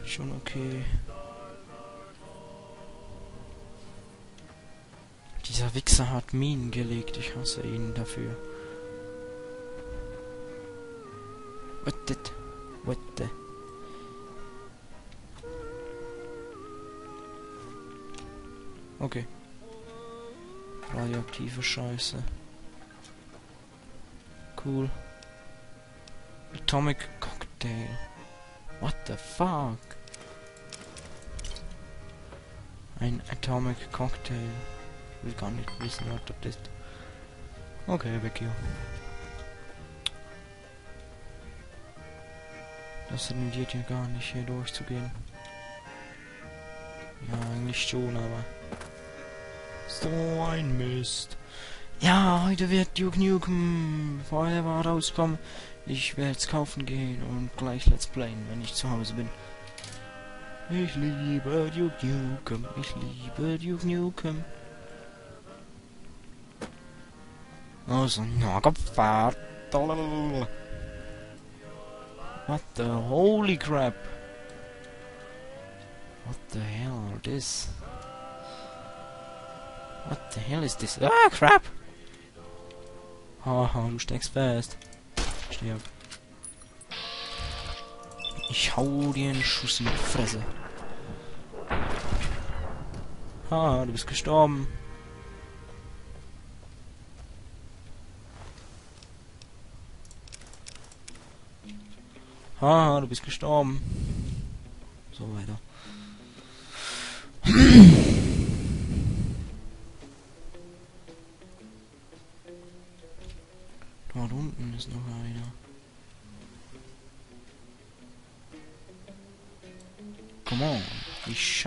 Schon okay. Dieser Wichser hat Minen gelegt. Ich hasse ihn dafür. What the? What the? Okay. Radioaktive Scheiße. Cool. Atomic Cocktail. What the fuck? Ein Atomic Cocktail. Ich will gar nicht wissen, was das ist. Okay, weg hier. Das rendiert hier gar nicht, hier durchzugehen. Ja, eigentlich schon, aber... So ein Mist. Ja, heute wird Duke Nukem Forever rauskommen. Ich werde es kaufen gehen und gleich Let's Playen, wenn ich zu Hause bin. Ich liebe Duke Nukem. Ich liebe Duke Nukem. Also, na, Kopfahrt. What the holy crap? What the hell is this? What the hell is this? Ah, crap! Haha, du steckst fest. Stirb. Ich hau dir einen Schuss in die Fresse. Ha, du bist gestorben. Ha, du bist gestorben. So weiter. Dort unten ist noch einer. Come on. Ich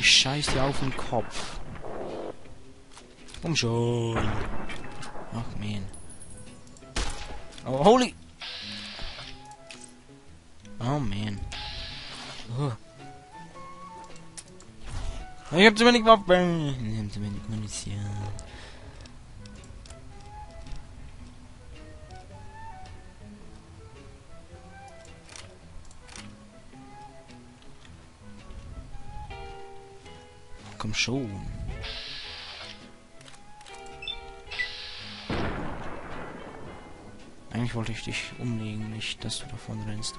scheiß dir auf den Kopf. Komm schon. Ach man. Oh, holy. Oh man. Oh. Ich hab zu wenig Waffen. Ich hab zu wenig Munition. Komm schon. Eigentlich wollte ich dich umlegen, nicht, dass du davon rennst.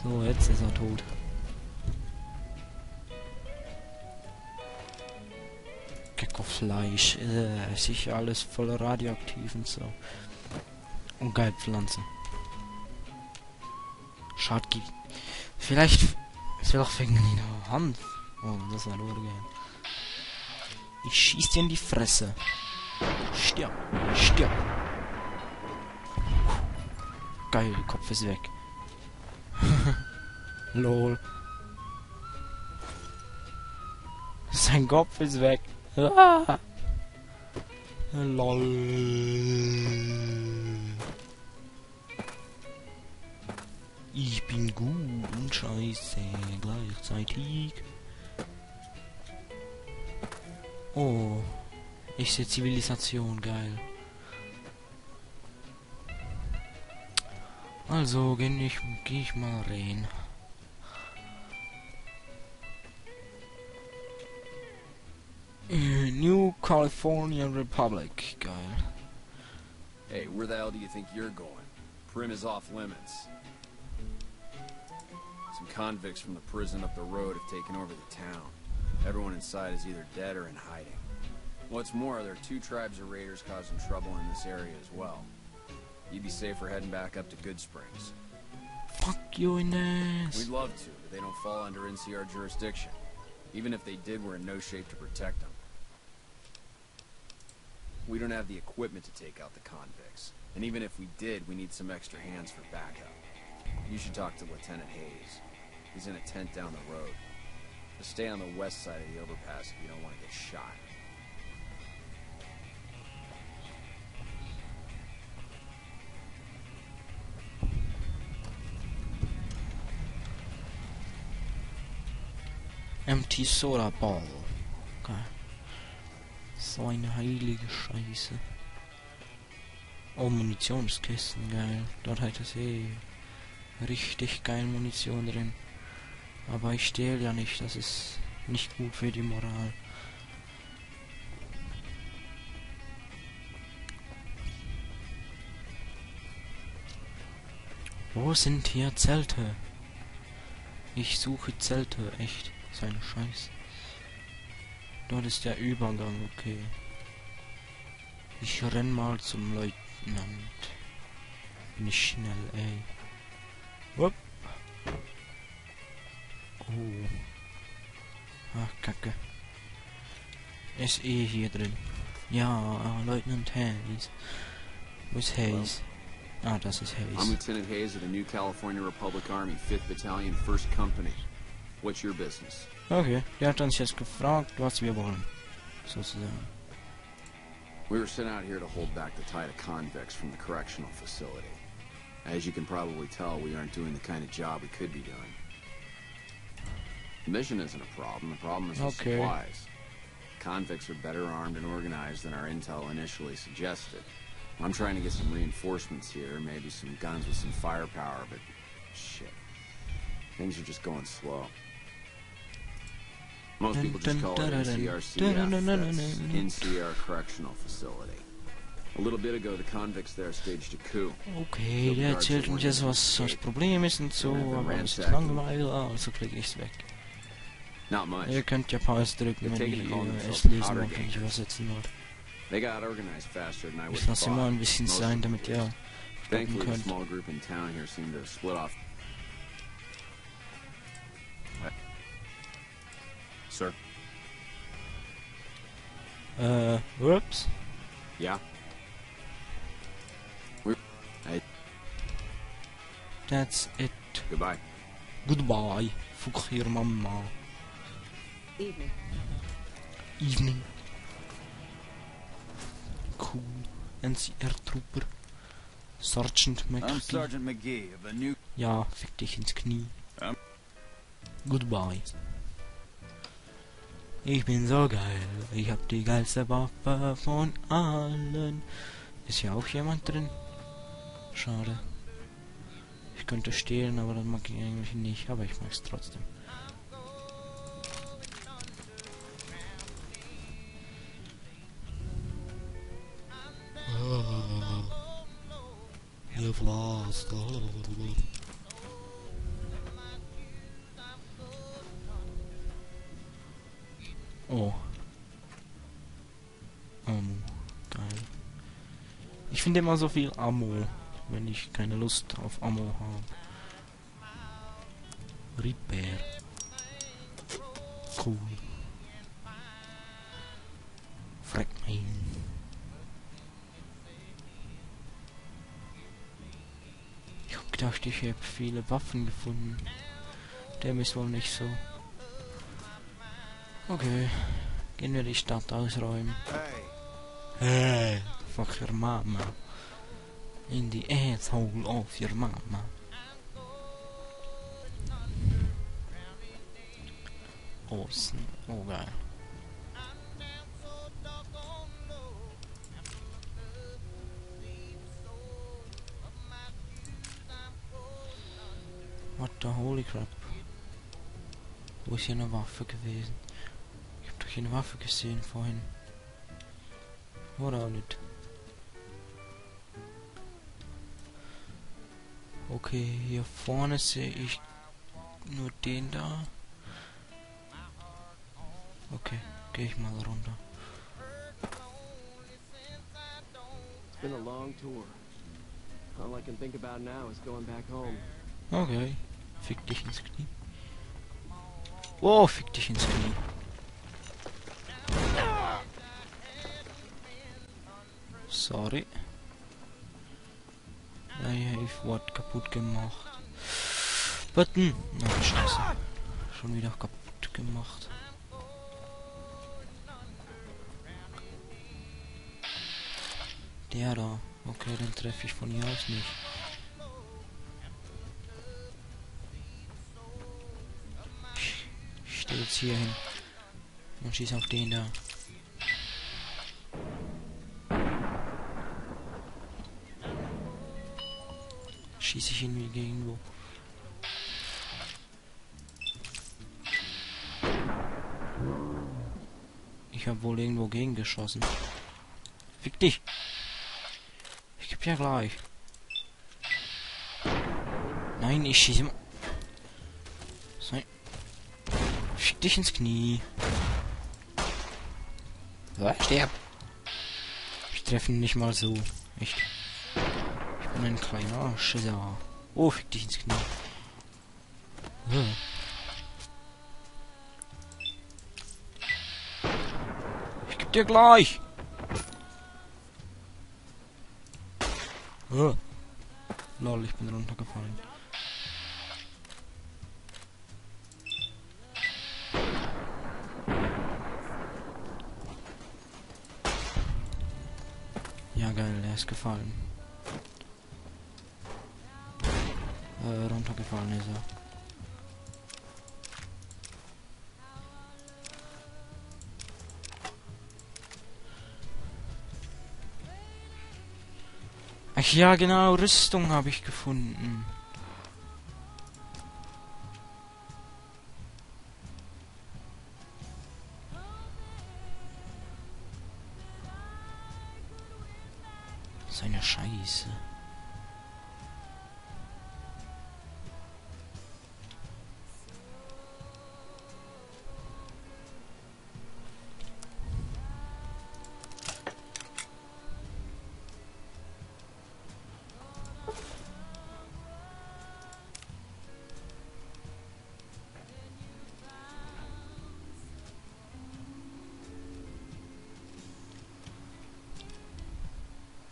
So, jetzt ist er tot. Geckofleisch. Sicher alles voller radioaktiv und so. Und geil, Pflanze. Schade, gibt. Vielleicht. Es wird auch wegen in der Hand. Oh, das war nur geil. Ich schieß dir in die Fresse. Stirb. Stirb. Geil, Kopf ist weg. Lol. Sein Kopf ist weg. Ah. Lol. Ich bin gut und scheiße gleichzeitig. Oh. Ich sehe Zivilisation, geil. Also geh ich mal rein. New California Republic, geil. Hey, where the hell do you think you're going? Prim is off limits. Some convicts from the prison up the road have taken over the town. Everyone inside is either dead or in hiding. What's more, there are 2 tribes of raiders causing trouble in this area as well. You'd be safer heading back up to Good Springs. Fuck you in the ass. We'd love to, but they don't fall under NCR jurisdiction. Even if they did, we're in no shape to protect them. We don't have the equipment to take out the convicts. And even if we did, we need some extra hands for backup. You should talk to Lieutenant Hayes. He's in a tent down the road. Just stay on the west side of the overpass if you don't want to get shot. Empty Solar Ball. Okay. So eine heilige Scheiße. Oh, Munitionskisten, geil. Dort hat es richtig geil Munition drin. Aber ich stehle ja nicht, das ist nicht gut für die Moral. Wo sind hier Zelte? Ich suche Zelte, echt. So ein Scheiß. Dort ist der Übergang, okay. Ich renn mal zum Leutnant. Bin ich schnell, ey. Wupp. Oh. Ach, Kacke. Ist hier drin. Ja, Leutnant Hayes. Wo ist Hayes? Ah, das ist I'm Hayes. Lieutenant Hayes of the New California Republic Army, 5th Battalion, 1st Company. What's your business? Okay, der hat uns jetzt gefragt, was wir wollen. Sozusagen. We were sent out here to hold back the tide of convicts from the correctional facility. As you can probably tell, we aren't doing the kind of job we could be doing. The mission isn't a problem. The problem is the supplies. Convicts are better armed and organized than our intel initially suggested. I'm trying to get some reinforcements here, maybe some guns with some firepower, but shit. Things are just going slow. Most people just call it NCRCF, that's NCR Correctional Facility. A little bit ago, the convicts there staged a coup. Okay, der erzählt uns jetzt, was das Problem ist und so, aber es ist langweilig, also klicke ich's weg. Not much. Ihr könnt ja Pause drücken, wenn ich es lesen wollt, wenn ich übersetzen wollt. They got organized faster than I would Ich lasse immer ein bisschen Most sein, of damit it ihr is. gucken Thankfully, the könnt. small group in town here seemed to have split off. Sir? Whoops. Yeah? That's it. Goodbye. Goodbye. Fuck your mama. Evening. Evening. Cool. NCR Trooper. Sergeant I'm McGee. Sergeant McGee of the New... Ja, fick dich ins Knie. Goodbye. Ich bin so geil. Ich hab die geilste Waffe von allen. Ist hier auch jemand drin? Schade. Ich könnte stehlen, aber das mag ich eigentlich nicht. Aber ich mag's trotzdem. You've lost. Oh. Ammo. Geil. Ich finde immer so viel Ammo, wenn ich keine Lust auf Ammo habe. Repair. Cool. Fragment. Ich hab gedacht, ich habe viele Waffen gefunden. Dem ist wohl nicht so. Okay. Gehen wir die Stadt ausräumen. Hey, fuck your mama. In the asshole of your mama. Außen. Oh geil. What the holy crap. Wo ist hier eine Waffe gewesen? Ich hab doch hier eine Waffe gesehen vorhin. Oder auch nicht. Okay, hier vorne sehe ich nur den da. Okay, gehe ich mal runter. It's been a long tour. All I can think about now is going back home. Okay, fick dich ins Knie. Oh, fick dich ins Knie. Sorry. Ich wurde kaputt gemacht. Button. Na, scheiße. Schon wieder kaputt gemacht. Der da. Okay, den treffe ich von hier aus nicht. Ich stehe jetzt hier hin. Und schieße auf den da. schieße ich ihn wie irgendwo. Ich habe wohl irgendwo gegengeschossen. Fick dich! Ich geb ja gleich. Nein, ich schieße immer. So. Fick dich ins Knie. So, sterb! Ich treffe ihn nicht mal so. Echt. Ich bin ein kleiner Schisser. Oh, fick dich ins Knie. Ja. Ich geb dir gleich! Ja. Lol, ich bin runtergefallen. Ja, geil, der ist gefallen. Runtergefallen ist er. Ach ja, genau, Rüstung habe ich gefunden. So eine Scheiße.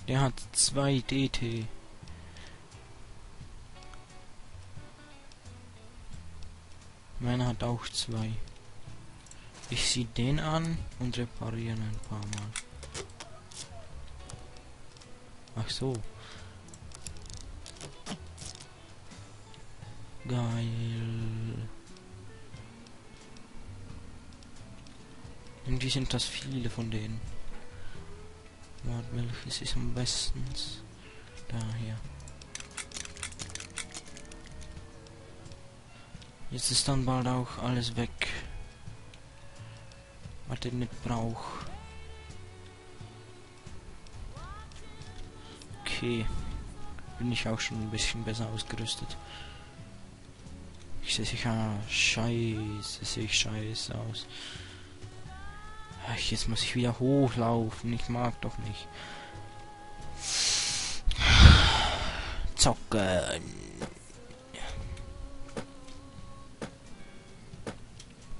Der hat 2 DT. Meiner hat auch 2. Ich zieh den an und reparieren ein paar Mal. Ach so. Geil. Irgendwie sind das viele von denen. Warte, welches ist am besten? Da hier. Jetzt ist dann bald auch alles weg. Was ich nicht brauche. Okay. Bin ich auch schon ein bisschen besser ausgerüstet. Ich sehe sicher scheiße, sehe ich scheiße aus. Ach, jetzt muss ich wieder hochlaufen. Ich mag doch nicht. Zocken.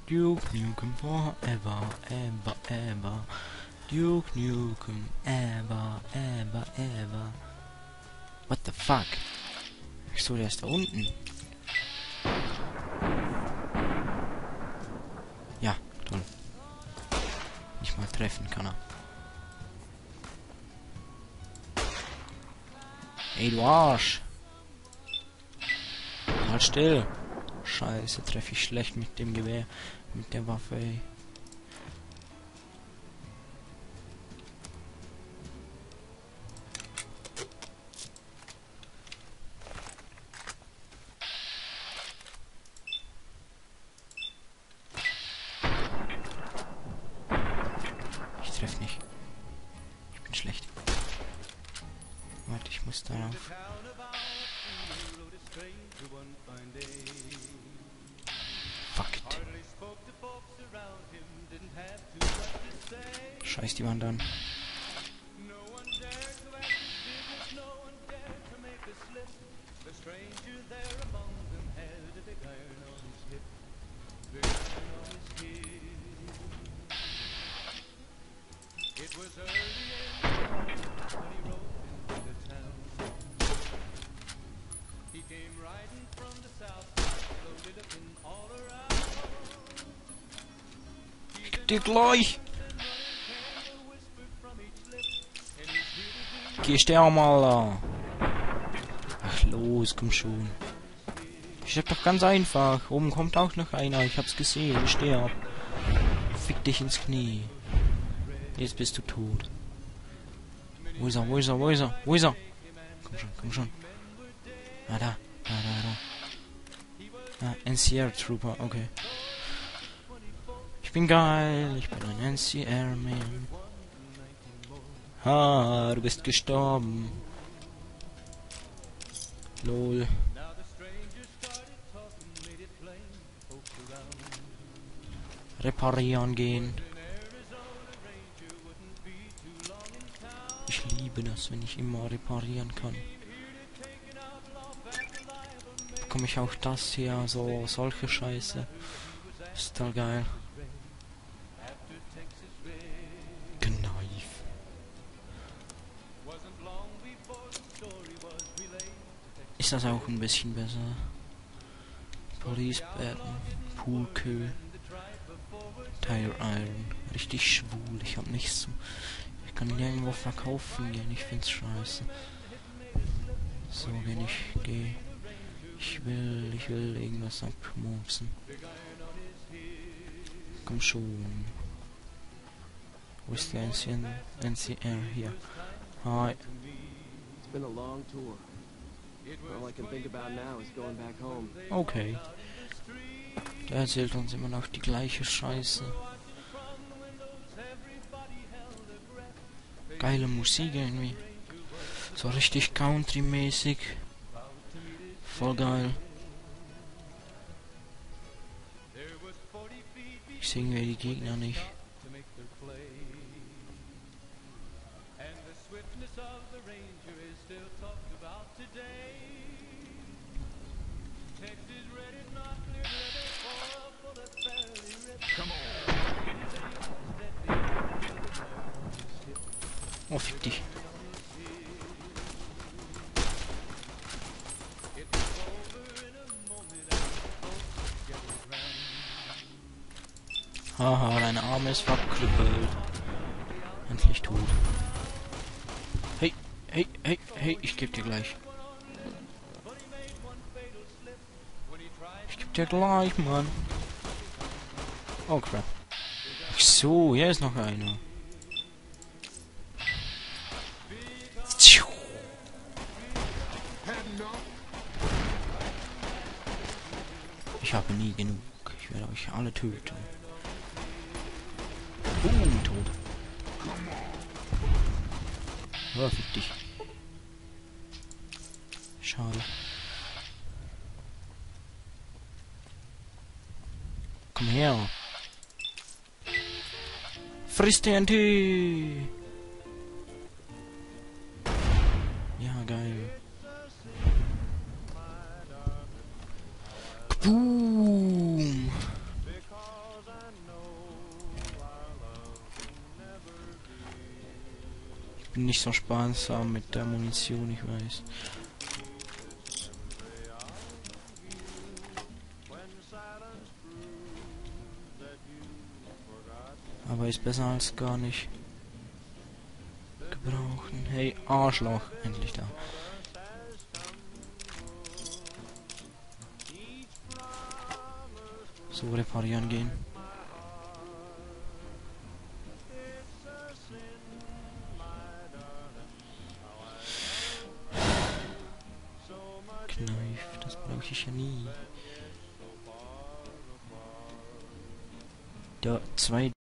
Duke Nukem forever, ever, ever. Duke Nukem ever, ever, ever. What the fuck? Ich soll erst da unten. Ja, toll. Nicht mal treffen kann er. Ey, du Arsch! Halt still! Scheiße, treffe ich schlecht mit dem Gewehr, mit der Waffe, ey. Ich treffe nicht. Ich bin schlecht. Warte, ich muss darauf. Fuck it. Scheiß die Wand an. Dir gleich. Geh sterben, Alter. Ach los, komm schon. Ich hab doch ganz einfach. Oben kommt auch noch einer. Ich hab's gesehen. Ich sterb. Fick dich ins Knie. Jetzt bist du tot. Wo ist er? Wo ist er? Wo ist er? Wo ist er? Komm schon, komm schon. Ah, da. Ah, NCR Trooper, okay. Ich bin geil, ich bin ein NCR-Man. Ha, du bist gestorben. Lol. Reparieren gehen. Ich liebe das, wenn ich immer reparieren kann. Bekomme ich auch das hier, so solche Scheiße. Ist total geil. Knife. Ist das auch ein bisschen besser? Police Baton, Poolkö, Tire Iron. Richtig schwul, ich hab nichts zu. Ich kann nirgendwo verkaufen gehen, ich find's scheiße. So, wenn ich gehe. Ich will irgendwas abmurksen. Komm schon. Wo ist der NCR hier? Hi. It's been a long tour. All I can think about now is going back home. Okay. Der erzählt uns immer noch die gleiche Scheiße. Geile Musik irgendwie. So richtig Country-mäßig. Voll geil. Ich sehe irgendwie die Gegner nicht. Oh, fick dich. Haha, dein Arm ist verkrüppelt. Endlich tot. Hey, hey, hey, hey, ich geb dir gleich. Ich geb dir gleich, Mann. Oh, crap. Ach so, hier ist noch einer. Ich habe nie genug. Ich werde euch alle töten. Tot. Oh, fick dich. Schade. Komm her. Friss TNT. Ja, geil. Boom. Ich bin nicht so sparsam mit der Munition, ich weiß. Aber ist besser als gar nicht gebrauchen. Hey, Arschloch, endlich da. So, reparieren gehen. Knife, das brauche ich ja nie. Da, 2